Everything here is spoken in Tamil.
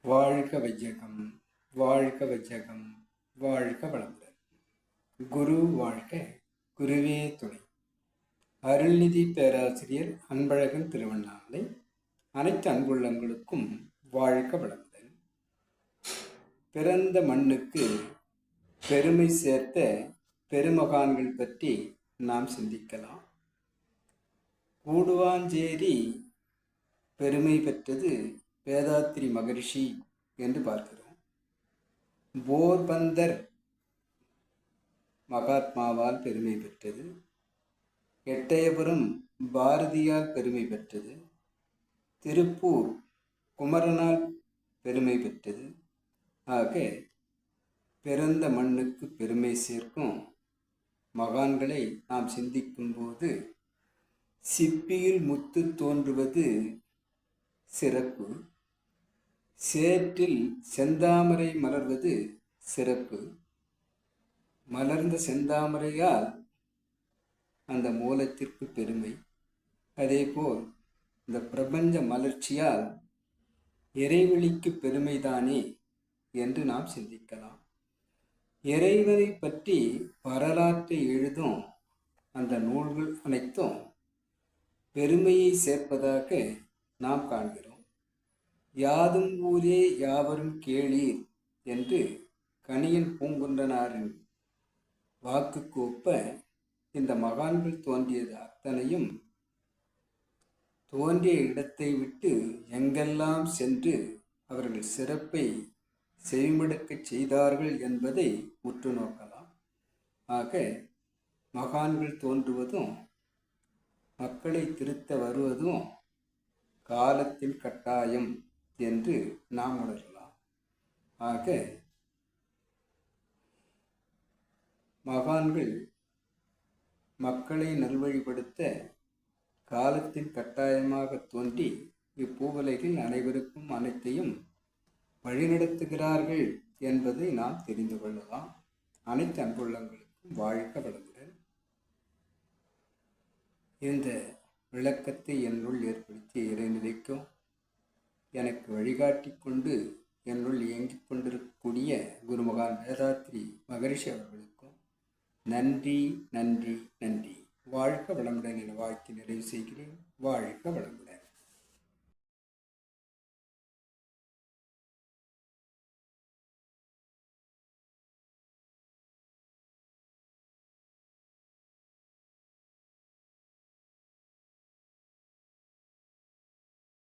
வாழ்க வையகம், வாழ்க வையகம், வாழ்க வளமுடன். குரு வாழ்க, குருவே துணை. அருள்நிதி பேராசிரியர் அன்பழகன் திருவண்ணாமலை. அனைத்து அன்புள்ளங்களுக்கும் வாழ்க வளமுடன். பிறந்த மண்ணுக்கு பெருமை சேர்த்த பெருமகான்கள் பற்றி நாம் சிந்திக்கலாம். கூடுவாஞ்சேரி பெருமை பெற்றது வேதாத்திரி மகரிஷி என்று பார்க்கிறோம். போர்பந்தர் மகாத்மாவால் பெருமை பெற்றது. எட்டயபுரம் பாரதியால் பெருமை பெற்றது. திருப்பூர் குமரனால் பெருமை பெற்றது. ஆக பிறந்த மண்ணுக்கு பெருமை சேர்க்கும் மகான்களை நாம் சிந்திக்கும் போது சிப்பியில் முத்து தோன்றுவது சிறப்பு, சேற்றில் செந்தாமரை மலர்வது சிறப்பு. மலர்ந்த செந்தாமரையால் அந்த மூலத்திற்கு பெருமை. அதேபோல் இந்த பிரபஞ்ச மலர்ச்சியால் இறைவெளிக்கு பெருமைதானே என்று நாம் சிந்திக்கலாம். இறைவனை பற்றி வரலாற்றை எழுதும் அந்த நூல்கள் அனைத்தும் பெருமையை சேர்ப்பதாக நாம் காண்கிறோம். யாதும் ஊரே யாவரும் கேளீர் என்று கணியன் பூங்குன்றனாரின் வாக்குக்கு ஒப்ப இந்த மகான்கள் தோன்றியது அத்தனையும் தோன்றிய இடத்தை விட்டு எங்கெல்லாம் சென்று அவர்கள் சிறப்பை செவிமடுக்கச் செய்தார்கள் என்பதை உற்று நோக்கலாம். ஆக மகான்கள் தோன்றுவதும் மக்களை திருத்த வருவதும் காலத்தின் கட்டாயம் என்று நாம் உணரலாம். ஆக மகான்கள் மக்களை நல்வழிப்படுத்த காலத்தின் கட்டாயமாக தோன்றி இப்பூவுலகில் அனைவருக்கும் அனைத்தையும் வழிநடத்துகிறார்கள் என்பதை நாம் தெரிந்து கொள்ளலாம். அனைத்து அன்புள்ளங்களுக்கும் வாழ்க வளமுடன். இந்த விளக்கத்தை என்னுள் ஏற்படுத்திய இறைநிலைக்கும் எனக்கு வழிகாட்டி கொண்டு என்னுள் இயங்கிக் கொண்டிருக்கக்கூடிய குருமகான் வேதாத்திரி மகரிஷி அவர்களுக்கும் நன்றி நன்றி நன்றி. வாழ்க வளமுடன் என வாழ்த்தி நிறைவு செய்கிறேன். வாழ்க வளமுடன்.